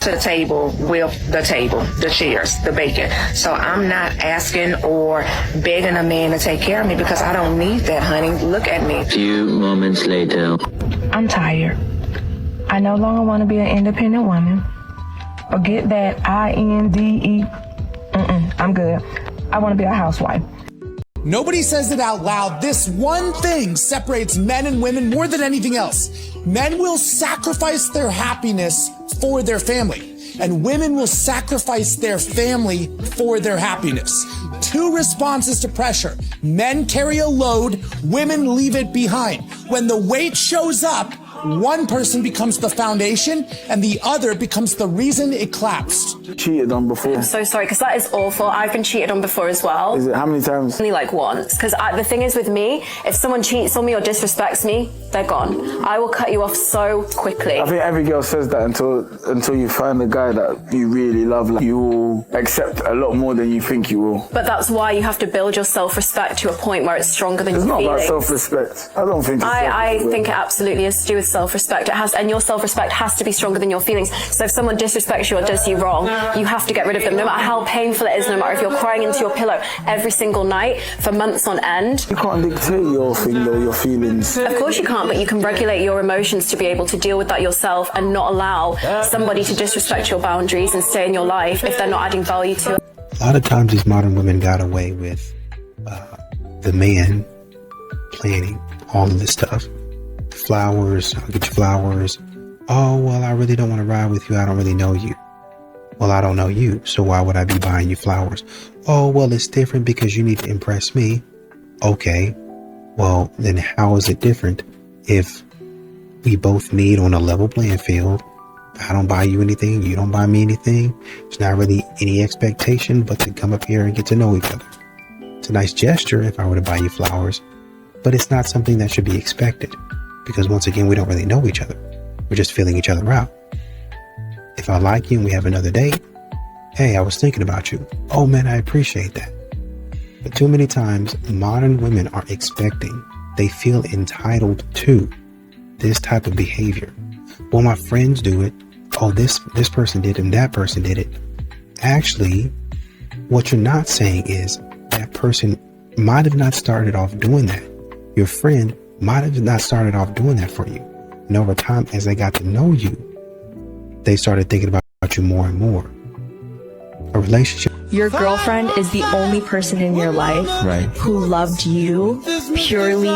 to the table with the table, the chairs, the bacon. So I'm not asking or begging a man to take care of me because I don't need that, honey. Look at me. A few moments later. I'm tired. I no longer want to be an independent woman. Forget that INDE. I'm good. I want to be a housewife. Nobody says it out loud. This one thing separates men and women more than anything else. Men will sacrifice their happiness for their family, and women will sacrifice their family for their happiness. Two responses to pressure. Men carry a load, women leave it behind. When the weight shows up, one person becomes the foundation and the other becomes the reason it collapsed. Cheated on before. I'm so sorry, because that is awful. I've been cheated on before as well. Is it? How many times? Only like once. Because the thing is with me, if someone cheats on me or disrespects me, they're gone. I will cut you off so quickly. I think every girl says that until you find a guy that you really love. Like, you will accept a lot more than you think you will. But that's why you have to build your self-respect to a point where it's stronger than your feelings. It's not about self-respect. I don't think it's I think it absolutely is to do with self-respect. It has, and your self-respect has to be stronger than your feelings. So if someone disrespects you or does you wrong, you have to get rid of them, no matter how painful it is, no matter if you're crying into your pillow every single night for months on end. You can't dictate your thing though, your feelings. Of course you can't, but you can regulate your emotions to be able to deal with that yourself and not allow somebody to disrespect your boundaries and stay in your life if they're not adding value to it. A lot of times these modern women got away with the man planning all of this stuff. Flowers, I'll get you flowers. Oh, well, I really don't want to ride with you. I don't really know you. Well, I don't know you, so why would I be buying you flowers? Oh, well, it's different because you need to impress me. Okay, well, then how is it different if we both meet on a level playing field? I don't buy you anything, you don't buy me anything. There's not really any expectation but to come up here and get to know each other. It's a nice gesture if I were to buy you flowers, but it's not something that should be expected because once again, we don't really know each other. We're just feeling each other out. If I like you and we have another date, hey, I was thinking about you. Oh man, I appreciate that. But too many times, modern women are expecting, they feel entitled to this type of behavior. Well, my friends do it. Oh, this person did and that person did it. Actually, what you're not saying is that person might have not started off doing that. Your friend might have not started off doing that for you. And over time, as they got to know you, they started thinking about you more and more. A relationship. Your girlfriend is the only person in your life who loved you purely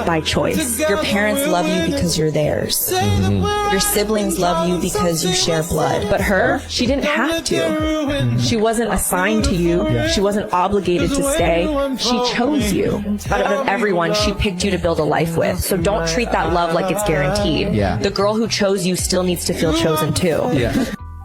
by choice. Your parents love you because you're theirs. Your siblings love you because you share blood. But her, she didn't have to. She wasn't assigned to you. She wasn't obligated to stay. She chose you. Out of everyone, she picked you to build a life with. So don't treat that love like it's guaranteed. The girl who chose you still needs to feel chosen too.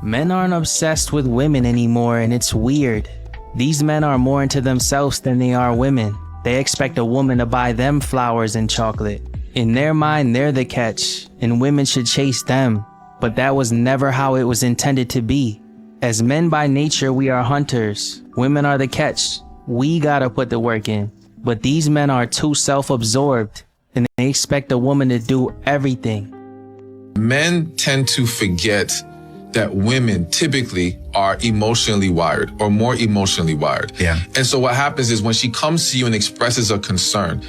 Men aren't obsessed with women anymore, and it's weird. These men are more into themselves than they are women. They expect a woman to buy them flowers and chocolate. In their mind, they're the catch, and women should chase them. But that was never how it was intended to be. As men by nature, we are hunters. Women are the catch. We gotta put the work in. But these men are too self-absorbed, and they expect a woman to do everything. Men tend to forget that women typically are emotionally wired or more emotionally wired. And so what happens is when she comes to you and expresses a concern,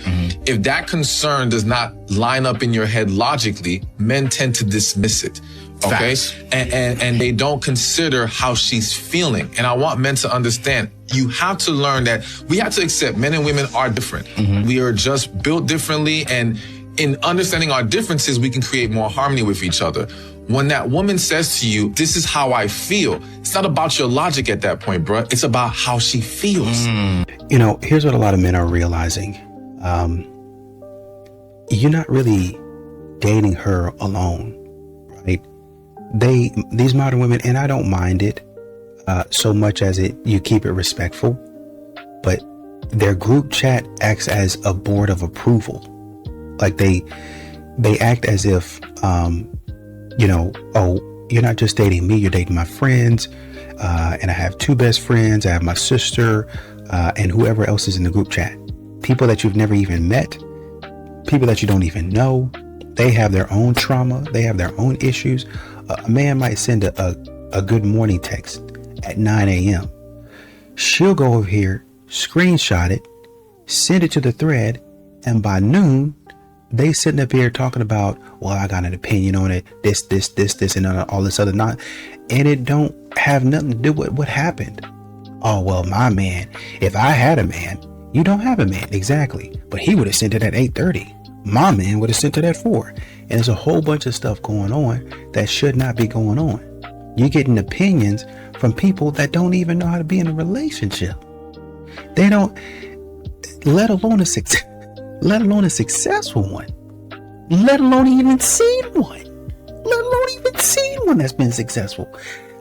if that concern does not line up in your head logically, men tend to dismiss it. Okay. And they don't consider how she's feeling. And I want men to understand, you have to learn that we have to accept men and women are different. We are just built differently. And in understanding our differences, we can create more harmony with each other. When that woman says to you, this is how I feel, it's not about your logic at that point, bro. It's about how she feels. You know, here's what a lot of men are realizing. You're not really dating her alone, right? These modern women, and I don't mind it so much as you keep it respectful, but their group chat acts as a board of approval. Like they act as if, you know, oh, you're not just dating me, you're dating my friends. And I have two best friends. I have my sister and whoever else is in the group chat. People that you've never even met, people that you don't even know. They have their own trauma. They have their own issues. A man might send a a good morning text at 9 a.m. She'll go over here, screenshot it, send it to the thread, and by noon, they sitting up here talking about, well, I got an opinion on it, this, and all this other not, and it don't have nothing to do with what happened. Oh, well, my man, if I had a man, you don't have a man, exactly, but he would have sent it at 8:30. My man would have sent it at 4. And there's a whole bunch of stuff going on that should not be going on. You're getting opinions from people that don't even know how to be in a relationship. They don't, let alone a successful one, let alone even seen one, that's been successful,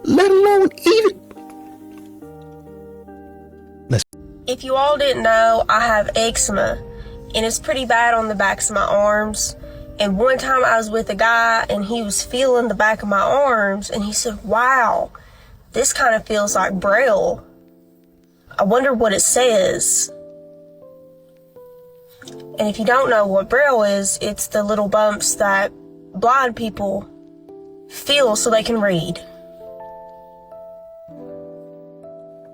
let alone even. If you all didn't know, I have eczema, and it's pretty bad on the backs of my arms. And one time I was with a guy, and he was feeling the back of my arms, and he said, wow, this kind of feels like Braille. I wonder what it says. And if you don't know what Braille is, it's the little bumps that blind people feel so they can read.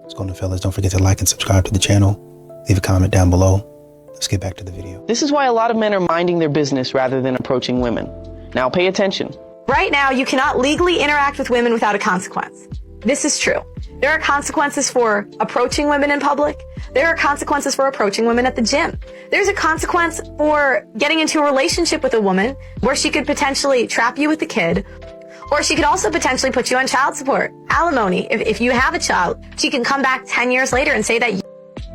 What's going on, fellas? Don't forget to like and subscribe to the channel. Leave a comment down below. Let's get back to the video. This is why a lot of men are minding their business rather than approaching women. Now pay attention. Right now, you cannot legally interact with women without a consequence. This is true. There are consequences for approaching women in public. There are consequences for approaching women at the gym. There's a consequence for getting into a relationship with a woman where she could potentially trap you with a kid, or she could also potentially put you on child support, alimony. If you have a child, she can come back 10 years later and say that you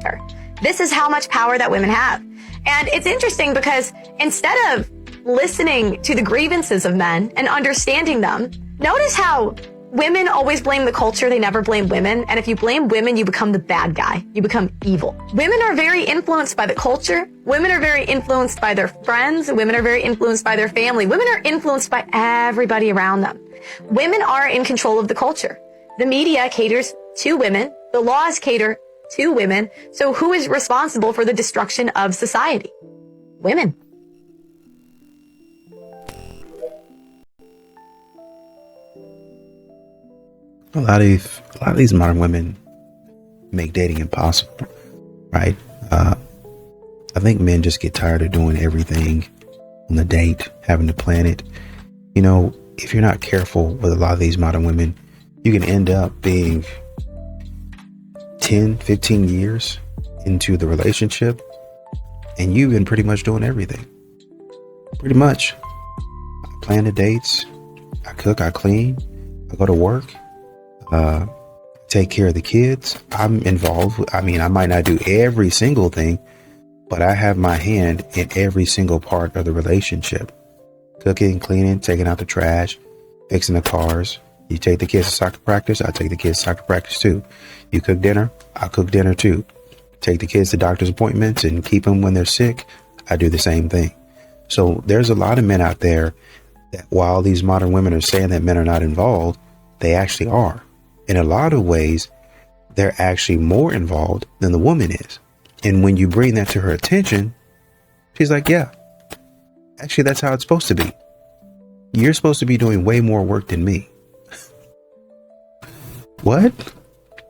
her. This is how much power that women have. And it's interesting because instead of listening to the grievances of men and understanding them, notice how women always blame the culture, they never blame women. And if you blame women, you become the bad guy. You become evil. Women are very influenced by the culture. Women are very influenced by their friends. Women are very influenced by their family. Women are influenced by everybody around them. Women are in control of the culture. The media caters to women. The laws cater to women. So who is responsible for the destruction of society? Women. A lot of these modern women make dating impossible, right? I think men just get tired of doing everything on the date, having to plan it. You know, if you're not careful with a lot of these modern women, you can end up being 10, 15 years into the relationship, and you've been pretty much doing everything. Pretty much. I plan the dates, I cook, I clean, I go to work, take care of the kids. I'm involved. I mean, I might not do every single thing, but I have my hand in every single part of the relationship. Cooking, cleaning, taking out the trash, fixing the cars. You take the kids to soccer practice, I take the kids to soccer practice too. You cook dinner, I cook dinner too. Take the kids to doctor's appointments and keep them when they're sick, I do the same thing. So there's a lot of men out there that while these modern women are saying that men are not involved, they actually are. In a lot of ways, they're actually more involved than the woman is. And when you bring that to her attention, she's like, yeah, actually, that's how it's supposed to be. You're supposed to be doing way more work than me. What?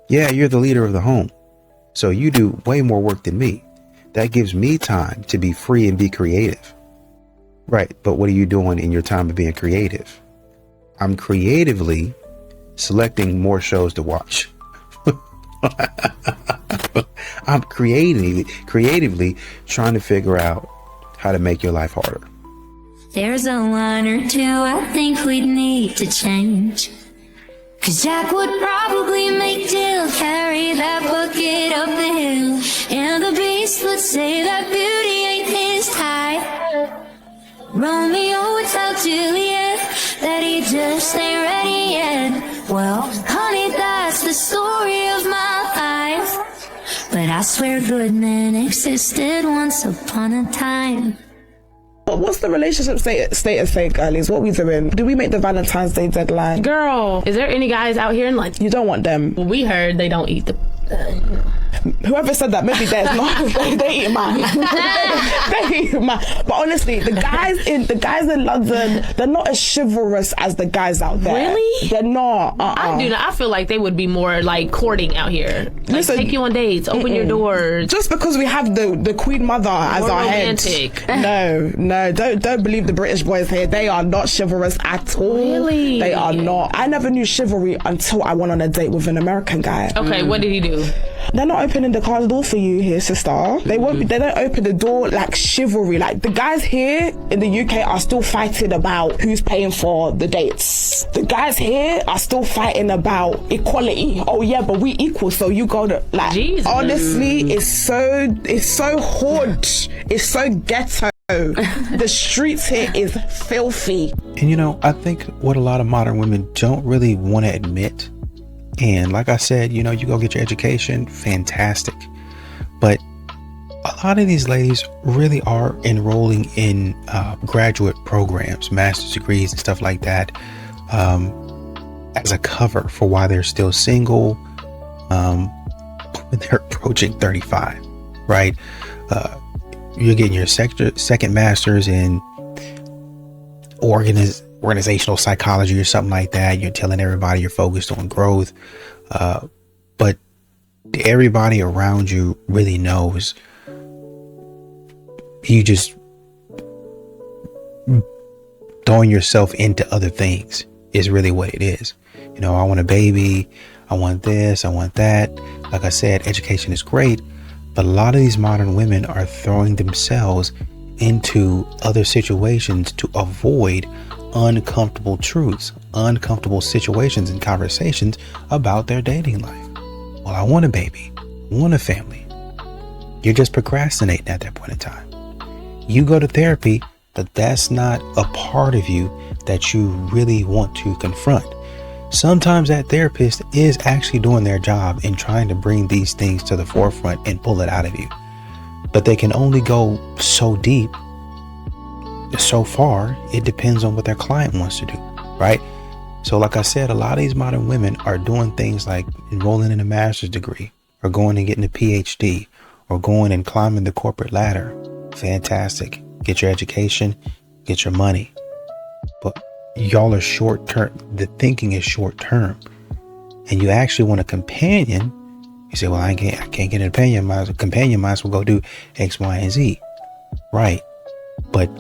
Yeah, you're the leader of the home. So you do way more work than me. That gives me time to be free and be creative. Right. But what are you doing in your time of being creative? I'm creatively selecting more shows to watch. I'm creatively trying to figure out how to make your life harder. There's a line or two I think we'd need to change. 'Cause Jack would probably make Jill carry that bucket up the hill. And the beast would say that beauty ain't his type. Romeo would tell Juliet that he just ain't ready yet. Well, honey, that's the story of my life. But I swear good men existed once upon a time. What's the relationship status say, girlies? What we doing? Do we make the Valentine's Day deadline? Girl, is there any guys out here in London? You don't want them. We heard they don't eat the... Whoever said that, maybe they're not. They eat mine. They eat mine. But honestly, the guys in London, they're not as chivalrous as the guys out there. Really? They're not. I do not. I feel like they would be more like courting out here. Like, Listen, take you on dates, open your doors. Just because we have the Queen Mother as More our romantic. head. No, don't believe the British boys here. They are not chivalrous at all. Really? They are not. I never knew chivalry until I went on a date with an American guy. Okay, what did he do? They're not opening the car door for you here, sister. They won't. They don't open the door like chivalry. Like the guys here in the UK are still fighting about who's paying for the dates. The guys here are still fighting about equality. Oh yeah, but we equal, so you gotta like. Jesus. Honestly, it's so hood. It's so ghetto. The streets here is filthy. And you know, I think what a lot of modern women don't really want to admit, and like I said, you know, you go get your education, fantastic. But a lot of these ladies really are enrolling in graduate programs, master's degrees and stuff like that, as a cover for why they're still single when they're approaching 35, right? You're getting your second master's in organizational psychology or something like that. You're telling everybody you're focused on growth, but everybody around you really knows you just throwing yourself into other things is really what it is. You know, I want a baby, I want this, I want that. Like I said, education is great, but a lot of these modern women are throwing themselves into other situations to avoid uncomfortable truths, uncomfortable situations and conversations about their dating life. Well, I want a baby, I want a family. You're just procrastinating at that point in time. You go to therapy, but that's not a part of you that you really want to confront. Sometimes that therapist is actually doing their job in trying to bring these things to the forefront and pull it out of you. But they can only go so deep, so far. It depends on what their client wants to do, right? So like I said, a lot of these modern women are doing things like enrolling in a master's degree, or going and getting a PhD, or going and climbing the corporate ladder. Fantastic. Get your education, get your money. But y'all are short term. The thinking is short term. And you actually want a companion. You say, well, I can't get a companion. Might as well go do X, Y, and Z. Right. But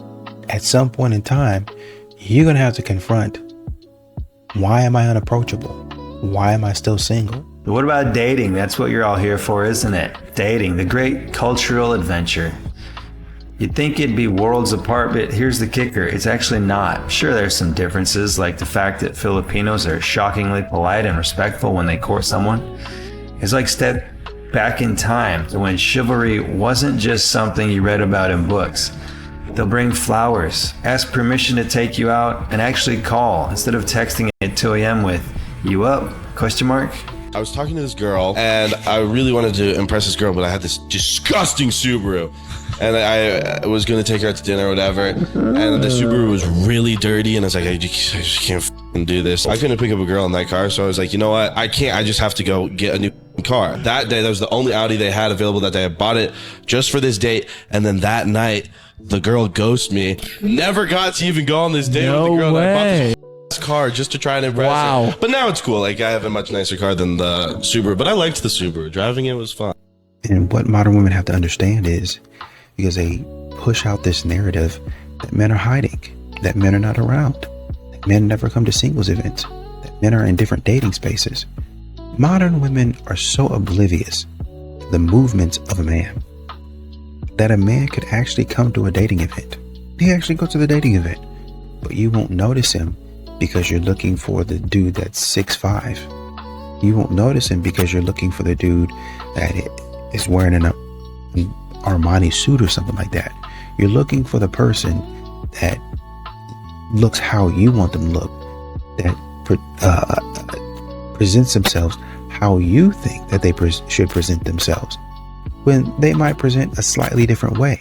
at some point in time, you're going to have to confront, why am I unapproachable? Why am I still single? But what about dating? That's what you're all here for, isn't it? Dating, the great cultural adventure. You'd think it'd be worlds apart, but here's the kicker. It's actually not. Sure, there's some differences, like the fact that Filipinos are shockingly polite and respectful when they court someone. It's like step back in time to when chivalry wasn't just something you read about in books. They'll bring flowers, ask permission to take you out, and actually call instead of texting at 2 a.m. with, "You up?" ? I was talking to this girl, and I really wanted to impress this girl, but I had this disgusting Subaru. And I was going to take her out to dinner or whatever. And the Subaru was really dirty. And I was like, I just can't do this. I couldn't pick up a girl in that car. So I was like, you know what? I can't. I just have to go get a new car. That day, that was the only Audi they had available that day. I bought it just for this date. And then that night, the girl ghosted me. Never got to even go on this date with the girl. That I bought this car just to try and impress her. But now it's cool. Like, I have a much nicer car than the Subaru. But I liked the Subaru. Driving it was fun. And what modern women have to understand is, because they push out this narrative that men are hiding, that men are not around, that men never come to singles events, that men are in different dating spaces. Modern women are so oblivious to the movements of a man that a man could actually come to a dating event. He actually goes to the dating event, but you won't notice him because you're looking for the dude that's 6'5". You won't notice him because you're looking for the dude that is wearing an Armani suit or something like that. You're looking for the person that looks how you want them to look, that presents themselves how you think that they should present themselves, when they might present a slightly different way.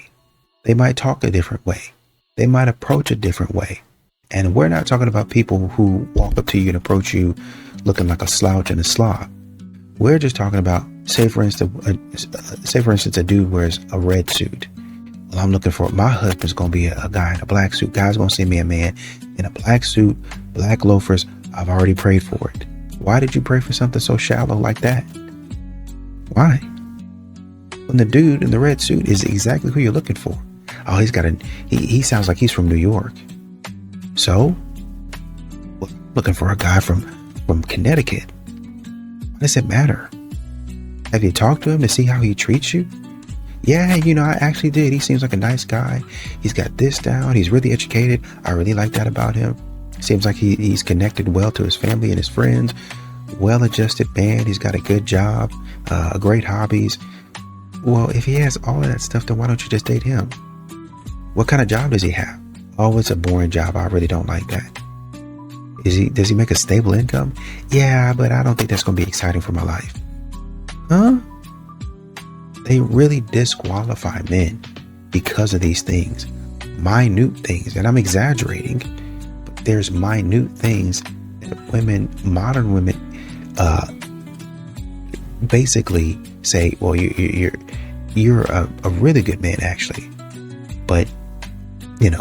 They might talk a different way. They might approach a different way. And we're not talking about people who walk up to you and approach you looking like a slouch and a slob. We're just talking about say for instance, a dude wears a red suit. Well, I'm looking for, my husband's going to be a guy in a black suit. God's going to send me a man in a black suit, black loafers. I've already prayed for it. Why did you pray for something so shallow like that? Why? When the dude in the red suit is exactly who you're looking for. Oh, he sounds like he's from New York. So, looking for a guy from Connecticut. What does it matter? Have you talked to him to see how he treats you? Yeah, I actually did. He seems like a nice guy. He's got this down. He's really educated. I really like that about him. Seems like he's connected well to his family and his friends. Well-adjusted man. He's got a good job, great hobbies. Well, if he has all of that stuff, then why don't you just date him? What kind of job does he have? Oh, it's a boring job. I really don't like that. Does he make a stable income? Yeah, but I don't think that's going to be exciting for my life. Huh? They really disqualify men because of these things. Minute things. And I'm exaggerating, but there's minute things that modern women, basically say, well, you're a really good man, actually. But you're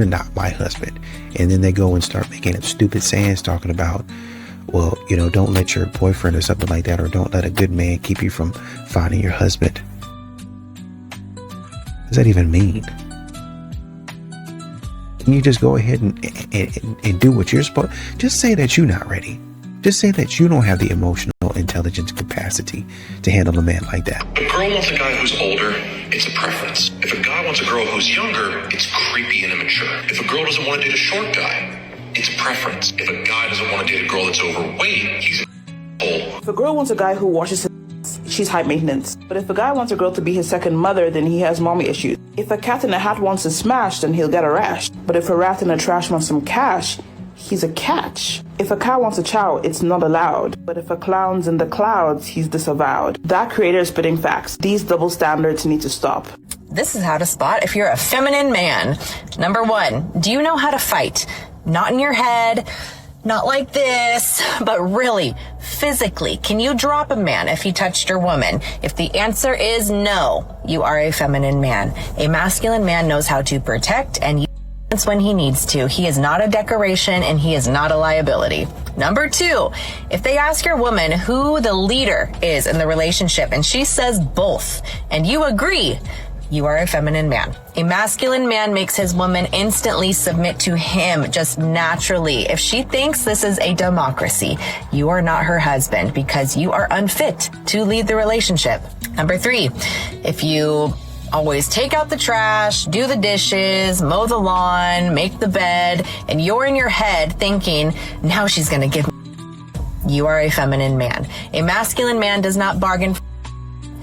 not my husband. And then they go and start making up stupid sayings talking about, well, don't let your boyfriend or something like that, or don't let a good man keep you from finding your husband. What does that even mean? Can you just go ahead and do what you're supposed to? Just say that you're not ready. Just say that you don't have the emotional intelligence capacity to handle a man like that. If a girl wants a guy who's older, it's a preference. If a guy wants a girl who's younger, it's creepy and immature. If a girl doesn't want to date a short guy, it's a preference. If a guy doesn't want to date a girl that's overweight, he's an asshole. If a girl wants a guy who washes his, she's high maintenance. But if a guy wants a girl to be his second mother, then he has mommy issues. If a cat in a hat wants to smash, then he'll get a rash. But if a rat in a trash wants some cash, he's a catch. If a cow wants a chow, it's not allowed. But if a clown's in the clouds, he's disavowed. That creator is spitting facts. These double standards need to stop. This is how to spot if you're a feminine man. Number 1, do you know how to fight? Not in your head, not like this, but really, physically. Can you drop a man if he touched your woman? If the answer is no, you are a feminine man. A masculine man knows how to protect and use when he needs to. He is not a decoration and he is not a liability. Number 2, if they ask your woman who the leader is in the relationship and she says both, and you agree, you are a feminine man. A masculine man makes his woman instantly submit to him just naturally. If she thinks this is a democracy, you are not her husband because you are unfit to lead the relationship. Number 3, if you always take out the trash, do the dishes, mow the lawn, make the bed, and you're in your head thinking, now she's gonna give me. You are a feminine man. A masculine man does not bargain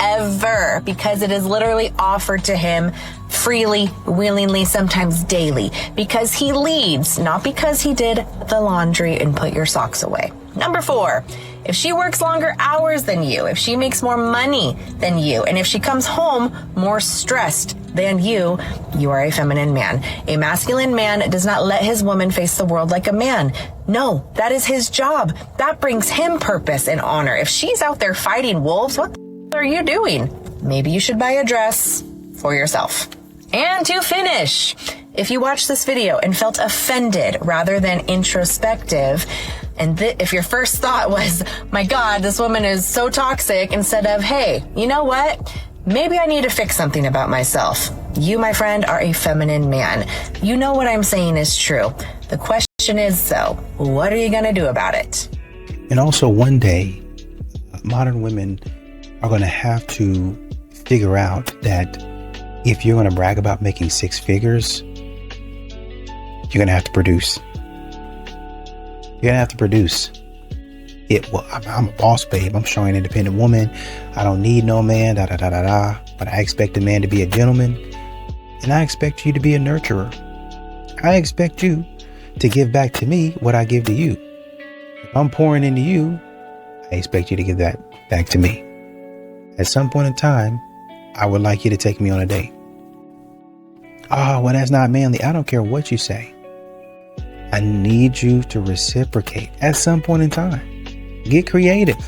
ever because it is literally offered to him freely, willingly, sometimes daily, because he leads, not because he did the laundry and put your socks away. Number 4, if she works longer hours than you, if she makes more money than you, and if she comes home more stressed than you are a feminine man. A masculine man does not let his woman face the world like a man. No, that is his job. That brings him purpose and honor. If she's out there fighting wolves, what the are you doing? Maybe you should buy a dress for yourself. And to finish, if you watched this video and felt offended rather than introspective, and if your first thought was, my God, this woman is so toxic, instead of, hey, you know what? Maybe I need to fix something about myself. You, my friend, are a feminine man. You know what I'm saying is true. The question is, though, what are you going to do about it? And also one day, modern women are going to have to figure out that if you're going to brag about making 6 figures, you're going to have to produce. You're going to have to produce. Well, I'm a boss, babe. I'm showing an independent woman. I don't need no man, But I expect a man to be a gentleman. And I expect you to be a nurturer. I expect you to give back to me what I give to you. If I'm pouring into you, I expect you to give that back to me. At some point in time, I would like you to take me on a date. Oh, well, that's not manly. I don't care what you say. I need you to reciprocate at some point in time. Get creative.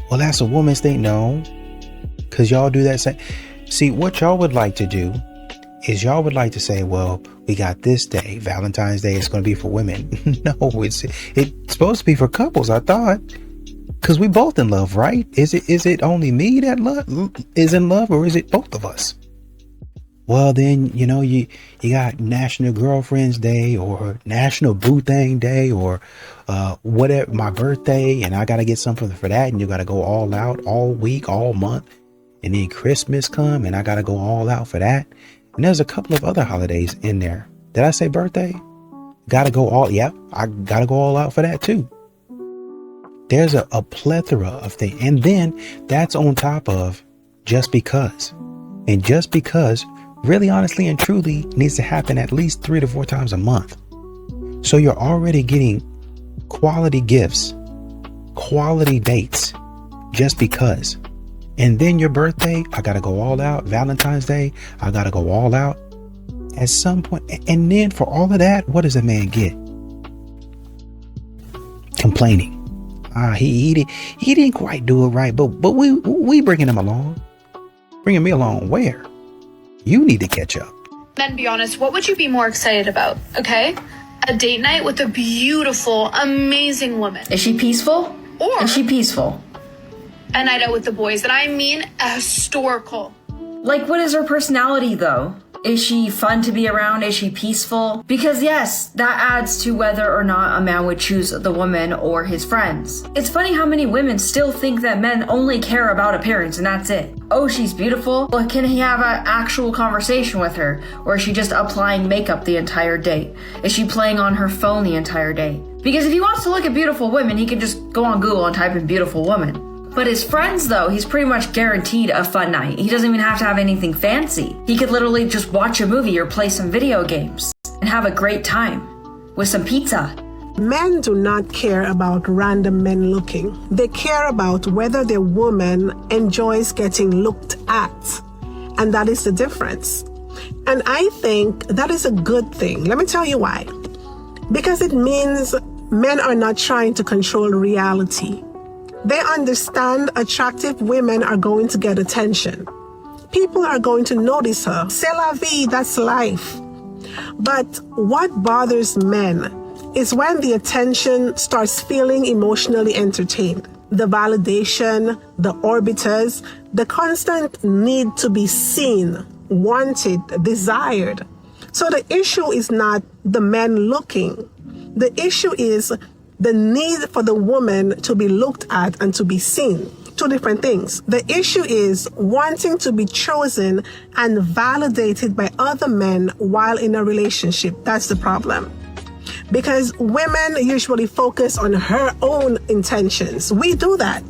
well, that's a woman's thing. No, because y'all do that same. See, what y'all would like to do is y'all would like to say, well, we got this day, Valentine's Day, is going to be for women. No, it's supposed to be for couples, I thought. Because we both in love, right? Is it only me that is in love, or is it both of us? Well, then, you got National Girlfriend's Day or National Boo Thing Day or whatever, my birthday, and I got to get something for that, and you got to go all out all week, all month. And then Christmas come, and I got to go all out for that. And there's a couple of other holidays in there. Did I say birthday? Got to go all, I got to go all out for that too. There's a plethora of things. And then that's on top of just because. And just because really, honestly, and truly needs to happen at least 3 to 4 times a month. So you're already getting quality gifts, quality dates, just because. And then your birthday, I got to go all out. Valentine's Day, I got to go all out at some point. And then for all of that, what does a man get? Complaining. He didn't quite do it right, but we bringing him along. Bringing me along where? You need to catch up. Then be honest, what would you be more excited about? Okay? A date night with a beautiful, amazing woman. Is she peaceful? Or is she peaceful? A night out with the boys, and I mean a historical. Like, what is her personality, though? Is she fun to be around? Is she peaceful? Because yes, that adds to whether or not a man would choose the woman or his friends. It's funny how many women still think that men only care about appearance and that's it. Oh, she's beautiful. Well, can he have an actual conversation with her? Or is she just applying makeup the entire day? Is she playing on her phone the entire day? Because if he wants to look at beautiful women, he can just go on Google and type in beautiful woman. But his friends, though, he's pretty much guaranteed a fun night. He doesn't even have to have anything fancy. He could literally just watch a movie or play some video games and have a great time with some pizza. Men do not care about random men looking. They care about whether their woman enjoys getting looked at. And that is the difference. And I think that is a good thing. Let me tell you why. Because it means men are not trying to control reality. They understand attractive women are going to get attention. People are going to notice her. C'est la vie, that's life. But what bothers men is when the attention starts feeling emotionally entertained. The validation, the orbiters, the constant need to be seen, wanted, desired. So the issue is not the men looking. The issue is the need for the woman to be looked at and to be seen. Two different things. The issue is wanting to be chosen and validated by other men while in a relationship. That's the problem. Because women usually focus on her own intentions. We do that.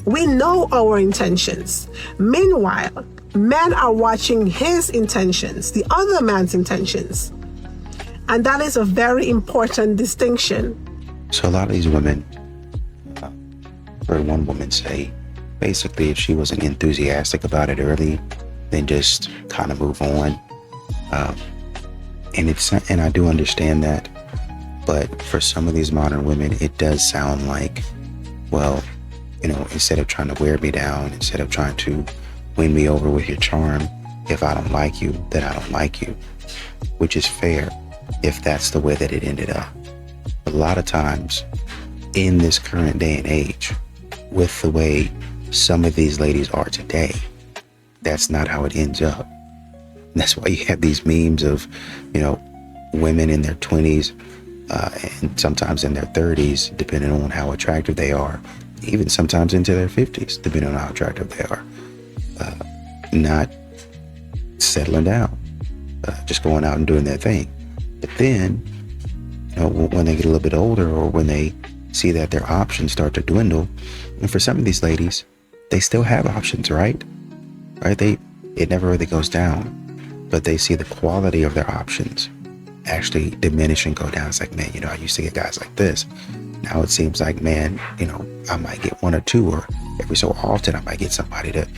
We know our intentions. Meanwhile, men are watching his intentions, the other man's intentions. And that is a very important distinction. So a lot of these women, heard one woman say, basically, if she wasn't enthusiastic about it early, then just kind of move on. And I do understand that, but for some of these modern women, it does sound like, well, instead of trying to wear me down, instead of trying to win me over with your charm, if I don't like you, then I don't like you, which is fair if that's the way that it ended up. A lot of times in this current day and age, with the way some of these ladies are today, that's not how it ends up. That's why you have these memes of, women in their 20s and sometimes in their 30s, depending on how attractive they are, even sometimes into their 50s, depending on how attractive they are, not settling down, just going out and doing their thing. But then, when they get a little bit older or when they see that their options start to dwindle, and for some of these ladies, they still have options, right? It never really goes down, but they see the quality of their options actually diminish and go down. It's like, man, I used to get guys like this. Now it seems like, man, I might get one or two, or every so often I might get somebody that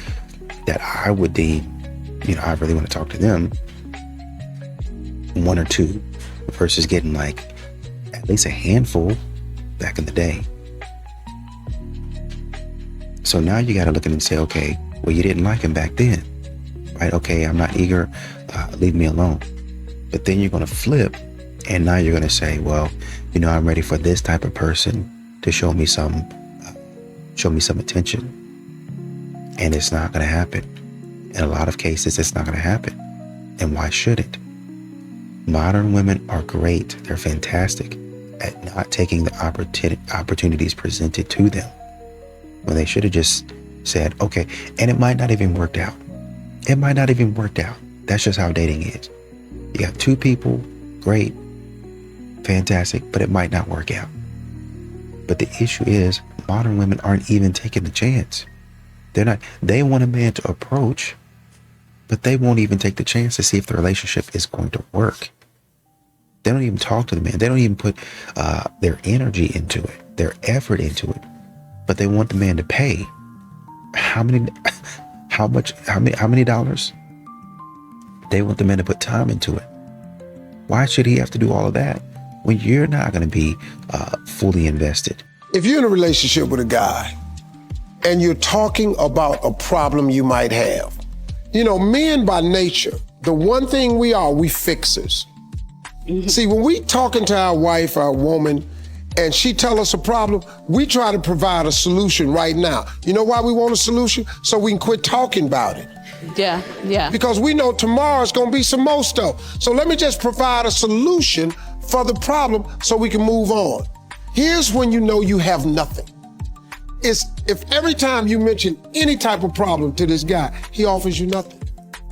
I would deem, I really want to talk to them, one or two, versus getting like at least a handful back in the day. So now you got to look at it and say, okay, well, you didn't like him back then, right? Okay, I'm not eager, leave me alone. But then you're going to flip, and now you're going to say, well, you know, I'm ready for this type of person to show me some attention. And it's not going to happen. In a lot of cases, it's not going to happen. And why should it? Modern women are great. They're fantastic at not taking the opportunities presented to them, when they should have just said, okay, and it might not even work out. It might not even work out. That's just how dating is. You got two people, great, fantastic, but it might not work out. But the issue is, modern women aren't even taking the chance. They want a man to approach, but they won't even take the chance to see if the relationship is going to work. They don't even talk to the man. They don't even put their energy into it, their effort into it. But they want the man to pay. How many dollars? They want the man to put time into it. Why should he have to do all of that when you're not going to be fully invested? If you're in a relationship with a guy and you're talking about a problem you might have, you know, men by nature, the one thing we are, we fixers. See, when we talking to our wife, our woman, and she tell us a problem, we try to provide a solution right now. You know why we want a solution? So we can quit talking about it. Yeah. Because we know tomorrow's gonna be some more stuff. So let me just provide a solution for the problem so we can move on. Here's when you know you have nothing. It's if every time you mention any type of problem to this guy, he offers you nothing.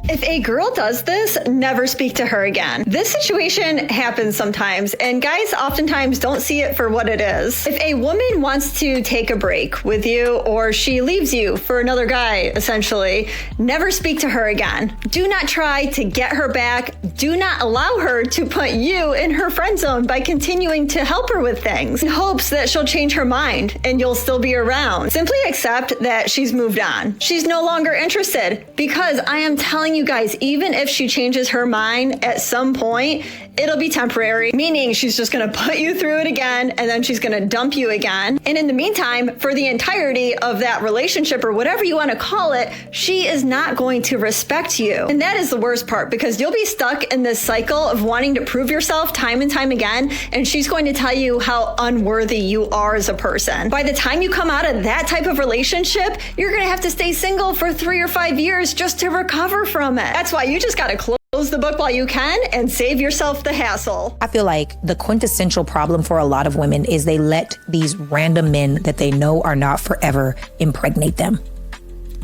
If a girl does this, never speak to her again. This situation happens sometimes, and guys oftentimes don't see it for what it is. If a woman wants to take a break with you, or she leaves you for another guy, essentially, never speak to her again. Do not try to get her back. Do not allow her to put you in her friend zone by continuing to help her with things in hopes that she'll change her mind and you'll still be around. Simply accept that she's moved on. She's no longer interested, because I am telling you guys, even if she changes her mind at some point, it'll be temporary, meaning she's just going to put you through it again, and then she's going to dump you again. And in the meantime, for the entirety of that relationship, or whatever you want to call it, she is not going to respect you. And that is the worst part, because you'll be stuck in this cycle of wanting to prove yourself time and time again, and she's going to tell you how unworthy you are as a person. By the time you come out of that type of relationship, you're going to have to stay single for 3 or 5 years just to recover from it. That's why you just got to close the book while you can and save yourself the hassle. I feel like the quintessential problem for a lot of women is they let these random men that they know are not forever impregnate them.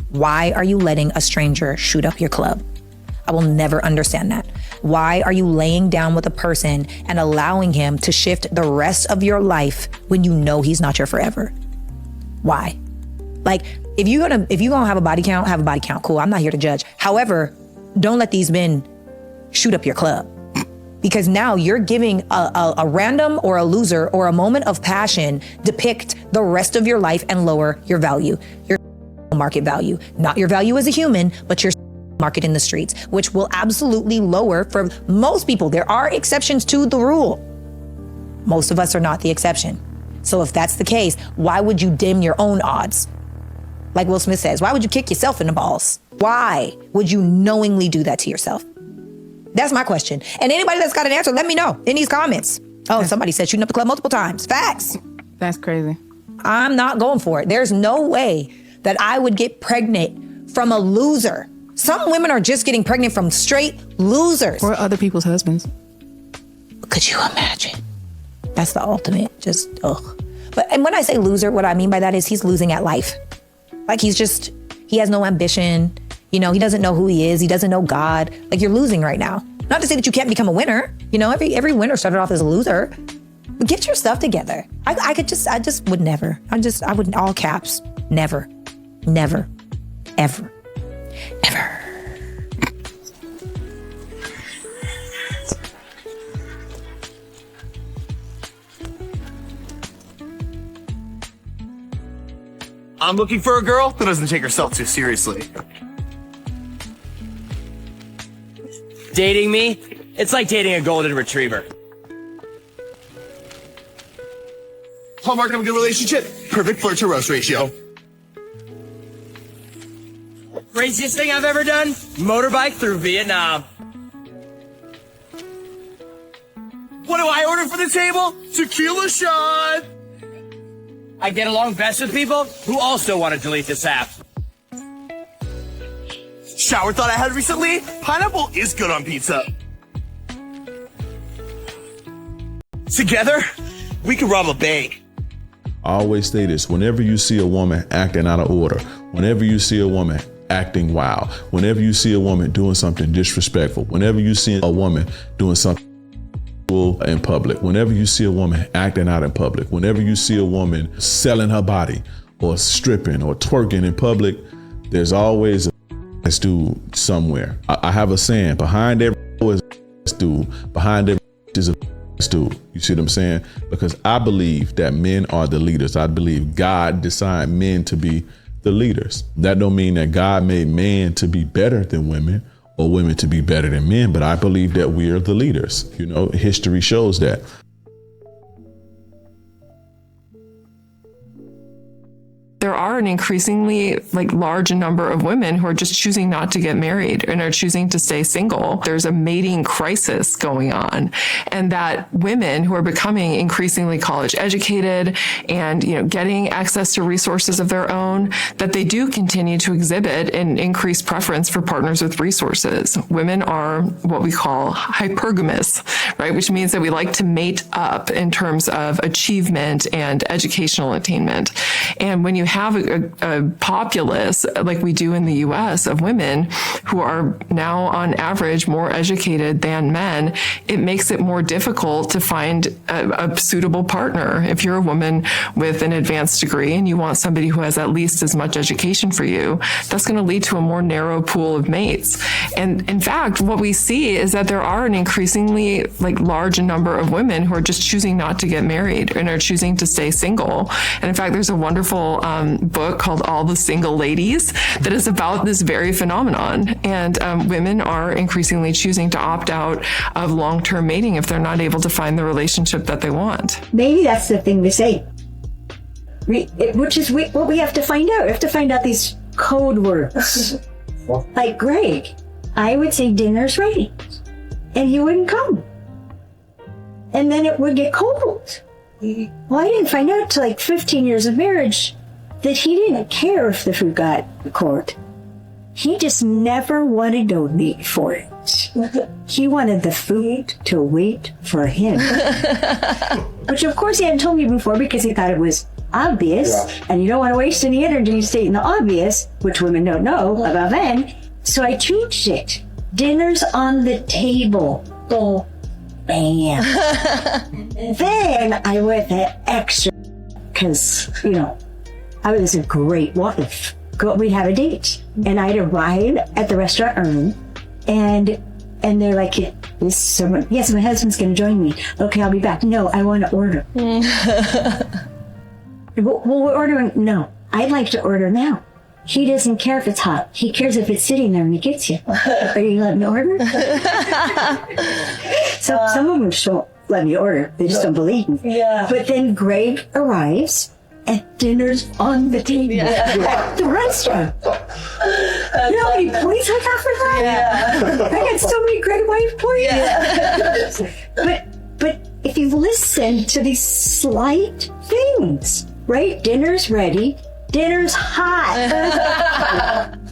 Why are you letting a stranger shoot up your club? I will never understand that. Why are you laying down with a person and allowing him to shift the rest of your life when you know he's not your forever? Why? Like, if you're gonna have a body count, have a body count. Cool, I'm not here to judge. However, don't let these men shoot up your club, because now you're giving a random or a loser or a moment of passion depict the rest of your life and lower your value, your market value, not your value as a human, but your market in the streets, which will absolutely lower for most people. There are exceptions to the rule. Most of us are not the exception. So if that's the case, why would you dim your own odds? Like Will Smith says, why would you kick yourself in the balls? Why would you knowingly do that to yourself? That's my question. And anybody that's got an answer, let me know in these comments. Oh, somebody said shooting up the club multiple times. Facts. That's crazy. I'm not going for it. There's no way that I would get pregnant from a loser. Some women are just getting pregnant from straight losers. Or other people's husbands. Could you imagine? That's the ultimate, just, ugh. And when I say loser, what I mean by that is he's losing at life. Like he has no ambition. You know, he doesn't know who he is. He doesn't know God. Like, you're losing right now. Not to say that you can't become a winner. You know, every winner started off as a loser. But get your stuff together. I just would never. I wouldn't, all caps. Never. Never. Ever. Ever. I'm looking for a girl who doesn't take herself too seriously. Dating me? It's like dating a golden retriever. Hallmark of a good relationship, perfect flirt to roast ratio. Craziest thing I've ever done? Motorbike through Vietnam. What do I order for the table? Tequila shot. I get along best with people who also want to delete this app. Shower thought I had recently? Pineapple is good on pizza. Together, we can rob a bank. I always say this, whenever you see a woman acting out of order, whenever you see a woman acting wild, whenever you see a woman doing something disrespectful, whenever you see a woman doing something in public, whenever you see a woman acting out in public, whenever you see a woman selling her body or stripping or twerking in public, there's always a dude somewhere. I have a saying, behind every is a dude, behind every is a dude. You see what I'm saying? Because I believe that men are the leaders. I believe God designed men to be the leaders. That don't mean that God made men to be better than women or women to be better than men, but I believe that we are the leaders. You know, history shows that. There are an increasingly large number of women who are just choosing not to get married and are choosing to stay single. There's a mating crisis going on, and that women who are becoming increasingly college educated and, getting access to resources of their own, that they do continue to exhibit an increased preference for partners with resources. Women are what we call hypergamous, right? Which means that we like to mate up in terms of achievement and educational attainment. And when you have a populace like we do in the US of women who are now on average more educated than men, it makes it more difficult to find a suitable partner. If you're a woman with an advanced degree and you want somebody who has at least as much education for you, that's going to lead to a more narrow pool of mates. And in fact, what we see is that there are an increasingly large number of women who are just choosing not to get married and are choosing to stay single. And in fact, there's a wonderful book called All the Single Ladies that is about this very phenomenon. And women are increasingly choosing to opt out of long-term mating if they're not able to find the relationship that they want. Maybe that's the thing to say, which is what we have to find out. We have to find out these code words. Like Greg, I would say dinner's ready, and he wouldn't come. And then it would get cold. Well, I didn't find out till 15 years of marriage that he didn't care if the food got cold. He just never wanted to wait for it. He wanted the food to wait for him. Which of course he hadn't told me before because he thought it was obvious. Yeah. And you don't want to waste any energy stating the obvious, which women don't know about men. So I changed it. Dinner's on the table. Oh, bam. Then I went the extra because, I was a great wife. We'd have a date, and I'd arrive at the restaurant early, and they're like, "Yes, my husband's going to join me." Okay, I'll be back. No, I want to order. Well, we're ordering. No, I'd like to order now. He doesn't care if it's hot. He cares if it's sitting there when he gets you. Are you letting me order? So some of them just won't let me order. They just don't believe me. Yeah. But then Greg arrives. And dinner's on the table at the restaurant. You know how many points I got for that? Yeah. I got so many great wife points. Yeah. But if you listen to these slight things, right? Dinner's ready. Dinner's hot.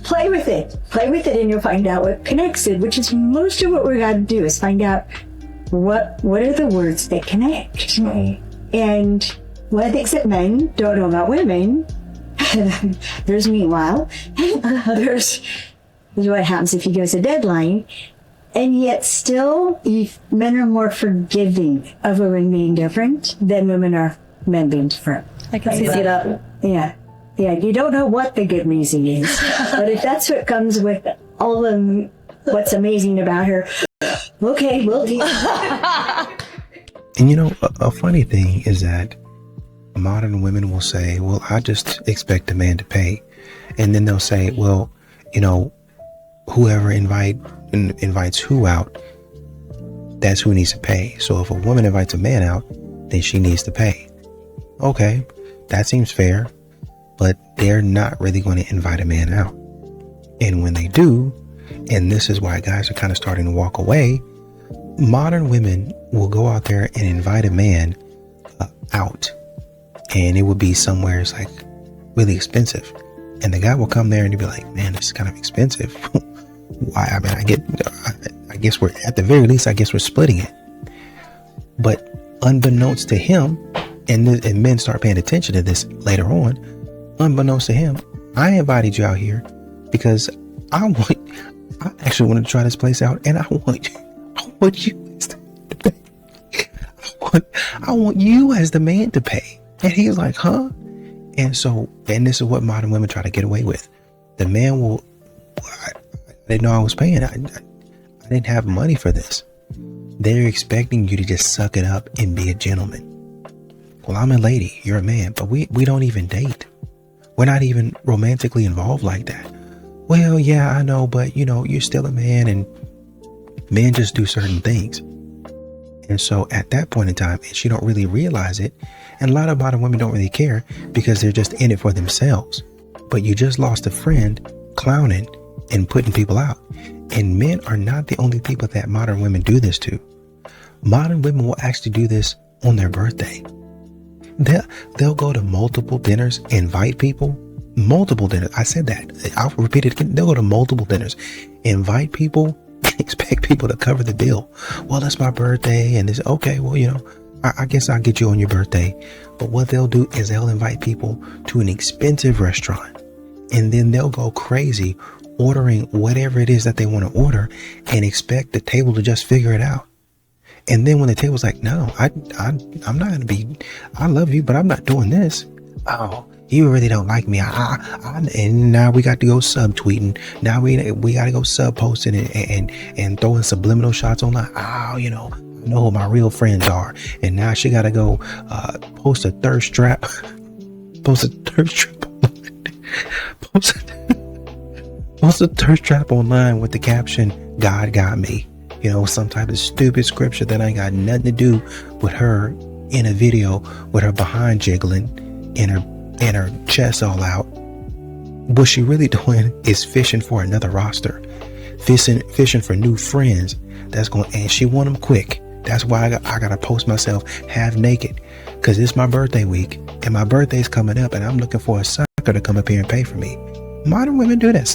Play with it. Play with it and you'll find out what connects it, which is most of what we got to do is find out what are the words that connect. And one of the things that men don't know about women, there's meanwhile, there's what happens if you give us a deadline, and yet still men are more forgiving of women being different than women are men being different. I can see that. Yeah, you don't know what the good reason is, but if that's what comes with all of what's amazing about her, okay, we'll do. And a funny thing is that modern women will say, well, I just expect a man to pay. And then they'll say, well, whoever invites who out, that's who needs to pay. So if a woman invites a man out, then she needs to pay. Okay, that seems fair, but they're not really going to invite a man out. And when they do, and this is why guys are kind of starting to walk away, modern women will go out there and invite a man out, and it would be somewhere it's like really expensive, and the guy will come there and he'll be like, man, this is kind of expensive. Why? I mean, I guess we're, at the very least, I guess we're splitting it. But unbeknownst to him, and men start paying attention to this later on, unbeknownst to him, I invited you out here because I actually want to try this place out, and I want you as to pay. I want you as the man to pay. And he's like, huh? And so, and this is what modern women try to get away with. The man will, I didn't know I was paying. I didn't have money for this. They're expecting you to just suck it up and be a gentleman. Well, I'm a lady, you're a man, but we don't even date. We're not even romantically involved like that. Well, yeah, I know, but you know, you're still a man, and men just do certain things. And so at that point in time, she don't really realize it. And a lot of modern women don't really care because they're just in it for themselves. But you just lost a friend clowning and putting people out. And men are not the only people that modern women do this to. Modern women will actually do this on their birthday. They'll go to multiple dinners, invite people, multiple dinners. I said that. I'll repeat it again. They'll go to multiple dinners, invite people, and expect people to cover the bill. Well, that's my birthday, and it's okay. Well, you know, I guess I'll get you on your birthday. But what they'll do is they'll invite people to an expensive restaurant, and then they'll go crazy ordering whatever it is that they want to order and expect the table to just figure it out. And then when the table's like, no, I'm not going to be, I love you, but I'm not doing this. Oh, you really don't like me. And now we got to go subtweeting. Now we got to go sub posting and throwing subliminal shots online. Oh, you know who my real friends are. And now she got to go post a thirst trap. Post a thirst trap online with the caption, God got me. You know, some type of stupid scripture that ain't got nothing to do with her in a video with her behind jiggling and her chest all out. What she really doing is fishing for another roster, fishing for new friends. That's going, and she want them quick. That's why I gotta post myself half naked, because it's my birthday week and my birthday's coming up, and I'm looking for a sucker to come up here and pay for me. Modern women do that stuff.